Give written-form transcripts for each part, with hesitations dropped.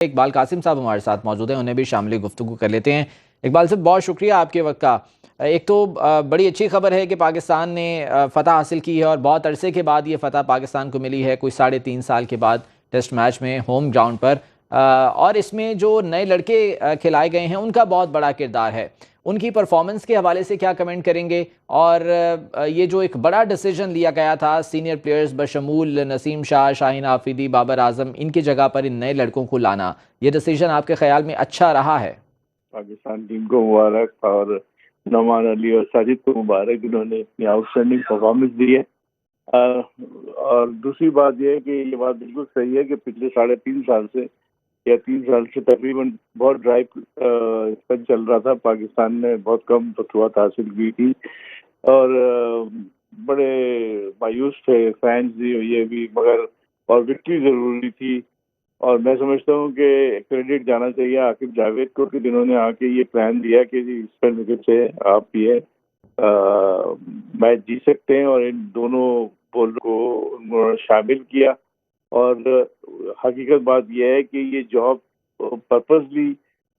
اقبال قاسم صاحب ہمارے ساتھ موجود ہیں، انہیں بھی شامل گفتگو کر لیتے ہیں۔ اقبال صاحب بہت شکریہ آپ کے وقت کا۔ ایک تو بڑی اچھی خبر ہے کہ پاکستان نے فتح حاصل کی ہے اور بہت عرصے کے بعد یہ فتح پاکستان کو ملی ہے، کوئی 3.5 سال کے بعد ٹیسٹ میچ میں ہوم گراؤنڈ پر، اور اس میں جو نئے لڑکے کھلائے گئے ہیں ان کا بہت بڑا کردار ہے۔ ان کی پرفارمنس کے حوالے سے کیا کمنٹ کریں گے؟ اور یہ جو ایک بڑا ڈیسیجن لیا گیا تھا سینئر پلیئرز بشمول نسیم شاہ، شاہین آفریدی، بابر اعظم، ان کی جگہ پر ان نئے لڑکوں کو لانا، یہ ڈیسیجن آپ کے خیال میں اچھا رہا ہے؟ پاکستان ٹیم کو مبارک، اور نعمان علی اور ساجد کو مبارک، انہوں نے اپنی آؤٹ اسٹینڈنگ پرفارمنس دی ہے۔ اور دوسری بات یہ ہے کہ یہ بات بالکل صحیح ہے کہ پچھلے 3.5 سال سے یا 3 سال سے تقریباً بہت ڈرائی اسپیل چل رہا تھا، پاکستان نے بہت کم فتوحات حاصل کی تھی اور بڑے مایوس تھے فینس بھی، یہ بھی، مگر اور وکٹری ضروری تھی۔ اور میں سمجھتا ہوں کہ کریڈٹ جانا چاہیے عاقب جاوید کو کہ جنہوں نے آ کے یہ پلان دیا کہ جی اسپن وکٹ سے آپ یہ میچ جیت سکتے ہیں، اور ان دونوں بولر کو انہوں نے شامل کیا۔ اور حقیقت بات یہ ہے کہ یہ جاب پرپزلی،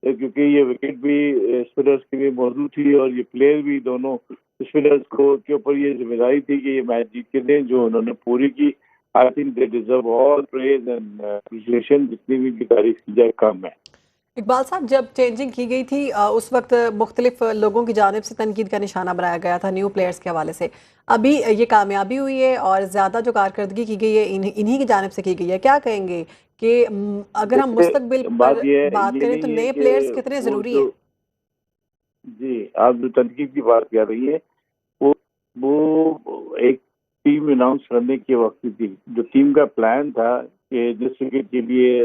کیونکہ یہ وکٹ بھی اسپنرز کے لیے موجود تھی اور یہ پلیئر بھی دونوں اسپنرز کو کے اوپر یہ ذمہ داری تھی کہ یہ میچ جیت کے دیں، جو انہوں نے پوری کی۔ I think they deserve all praise and appreciation، جتنی بھی ان کی تعریف کی جائے کم ہے۔ اقبال صاحب، جب چینجنگ کی گئی تھی اس وقت مختلف لوگوں کی جانب سے تنقید کا نشانہ بنایا گیا تھا نیو پلیئرز کے حوالے سے۔ ابھی یہ کامیابی ہوئی ہے اور زیادہ جو کارکردگی کی گئی ہے انہی کی جانب سے کی گئی ہے، کیا کہیں گے کہ اگر ہم مستقبل پر بات کریں تو نئے پلیئرز کتنے ضروری ہیں؟ جی، آپ جو تنقید کی بات کر رہی ہیں وہ ایک ٹیم اناؤنس کرنے کے وقت تھی، جو ٹیم کا پلان تھا کہ جس وکٹ کے لیے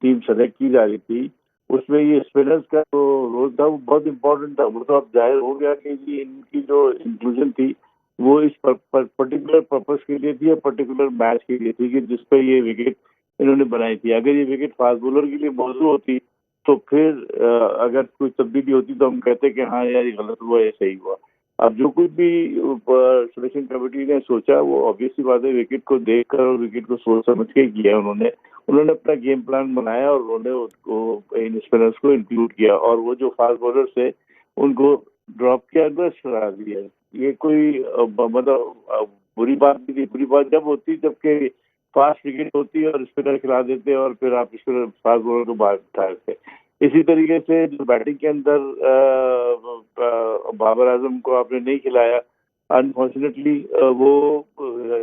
ٹیم سلیکٹ کی جا رہی تھی، اس میں یہ اسپنرز کا جو رول تھا وہ بہت امپورٹنٹ تھا۔ وہ تو اب ظاہر ہو گیا کہ ان کی جو انکلوژن تھی وہ اس پرٹیکولر پرپز کے لیے تھی اور پرٹیکولر میچ کے لیے تھی کہ جس پہ یہ وکٹ انہوں نے بنائی تھی۔ اگر یہ وکٹ فاسٹ بولر کے لیے موزوں ہوتی تو پھر اگر کوئی تبدیلی ہوتی تو ہم کہتے کہ ہاں یار یہ غلط ہوا، یہ صحیح ہوا۔ اب جو کچھ بھی سلیکشن کمیٹی نے سوچا وہ obvious سی بات ہے، وکٹ کو دیکھ کر اور وکٹ کو سوچ سمجھ کے کیا انہوں نے اپنا گیم پلان بنایا اور انہوں نے اس کو ان اسپنرز کو انکلوڈ کیا، اور وہ جو فاسٹ بولرز تھے ان کو ڈراپ کیا، ریسٹ کرا دیا۔ یہ کوئی مطلب بری بات نہیں تھی۔ بری بات جب ہوتی جبکہ فاسٹ وکٹ ہوتی اور اسپنر کھلا دیتے اور پھر آپ اسپنر فاسٹ بولر کو باہر اٹھا دیتے۔ اسی طریقے سے جو بیٹنگ کے اندر بابر اعظم کو آپ نے نہیں کھلایا، انفارچونیٹلی وہ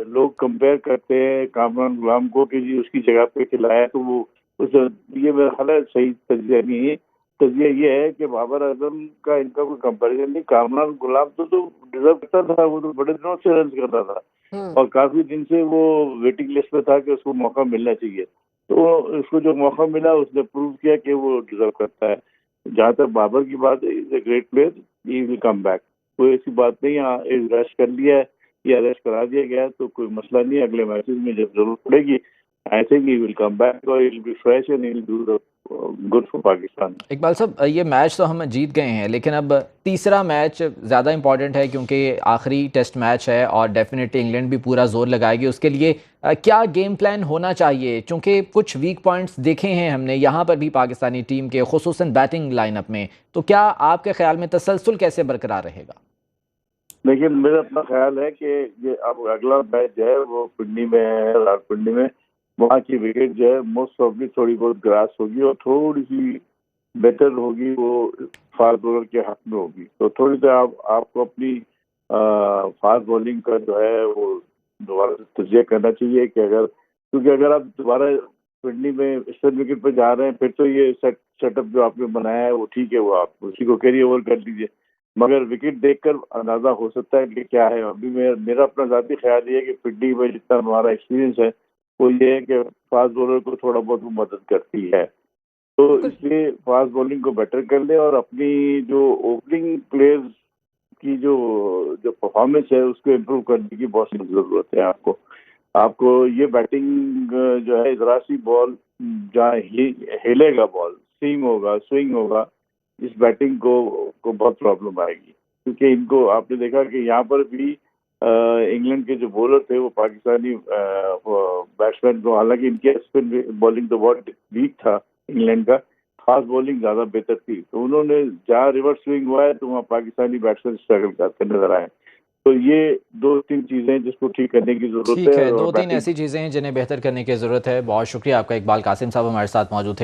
لوگ کمپیئر کرتے ہیں کامران غلام کو کہ جی اس کی جگہ پہ کھلایا، تو وہ یہ میرا خیال ہے صحیح تجزیہ نہیں ہے۔ تجزیہ یہ ہے کہ بابر اعظم کا ان کا کوئی کمپیریزن نہیں، کامران غلام تو ڈیزرو کرتا تھا، وہ تو بڑے دنوں سے رنز کرتا تھا اور کافی دن سے وہ ویٹنگ لسٹ پہ تھا کہ اس کو موقع ملنا چاہیے، تو اس کو جو موقع ملا اس نے پروو کیا کہ وہ ڈیزرو کرتا ہے۔ جہاں تک بابر کی بات ہے، is a great player, he will come back, کوئی ایسی بات نہیں۔ ہاں ریسٹ کر لیا ہے یا ریسٹ کرا دیا گیا تو کوئی مسئلہ نہیں، اگلے میچز میں جب ضرورت پڑے گی I think he will come back or he will be fresh and he will do the good for Pakistan۔ Iqbal صاحب، یہ میچ تو ہم جیت گئے ہیں، لیکن اب تیسرا میچ زیادہ امپورٹنٹ ہے کیونکہ آخری ٹیسٹ میچ ہے اور ڈیفینیٹلی انگلینڈ بھی پورا زور لگائے گی۔ اس کے لیے کیا گیم پلان ہونا چاہیے؟ چونکہ کچھ ویک پوائنٹس دیکھے ہیں ہم نے یہاں پر بھی پاکستانی ٹیم کے، خصوصاً بیٹنگ لائن اپ میں، تو کیا آپ کے خیال میں تسلسل کیسے برقرار رہے گا؟ لیکن میرا اپنا خیال ہے کہ یہ اب اگلا میچ جو ہے وہ پنڈی میں ہے، راولپنڈی میں، وہاں کی وکٹ جو ہے موسٹ پروبلی تھوڑی بہت گراس ہوگی اور تھوڑی سی بہتر ہوگی، وہ فاسٹ بولر کے حق میں ہوگی، تو تھوڑی سی آپ کو اپنی فاسٹ بولنگ کا جو ہے وہ دوبارہ تجزیہ کرنا چاہیے کہ کیونکہ اگر آپ دوبارہ پنڈی میں اسپن وکٹ پہ جا رہے ہیں پھر تو یہ سیٹ اپ جو آپ نے بنایا ہے وہ ٹھیک ہے، وہ آپ اسی کو کیری اوور کر لیجیے، مگر وکٹ دیکھ کر اندازہ ہو سکتا ہے کہ کیا ہے۔ ابھی میرا اپنا ذاتی خیال یہ ہے کہ پنڈی میں جتنا ہمارا ایکسپیرینس ہے وہ یہ ہے کہ فاسٹ بولر کو تھوڑا بہت مدد کرتی ہے، تو اس لیے فاسٹ بولنگ کو بیٹر کر لیں اور اپنی جو اوپننگ پلیئرز کی جو پرفارمنس ہے اس کو امپروو کرنے کی بہت سی ضرورت ہے۔ آپ کو یہ بیٹنگ جو ہے ذرا سی بال جہاں ہلے گا، بال سوئنگ ہوگا، اس بیٹنگ کو بہت پرابلم آئے گی، کیونکہ ان کو آپ نے دیکھا کہ یہاں پر بھی انگلینڈ کے جو بولر تھے وہ پاکستانی بیٹسمین کو، حالانکہ ان کی اسپن بالنگ تو بہت ویک تھا انگلینڈ کا فاسٹ بولنگ زیادہ بہتر تھی، تو انہوں نے جہاں ریورس سوئنگ ہوا ہے تو وہاں پاکستانی بیٹسمین اسٹرگل کرتے نظر آئے. تو یہ 2-3 چیزیں ہیں جس کو ٹھیک کرنے کی ضرورت ٹھیک ہے. ہے، اور 2-3 ایسی چیزیں ہیں جنہیں بہتر کرنے کی ضرورت ہے. بہت شکریہ آپ کا اقبال قاسم صاحب ہمارے ساتھ موجود تھے.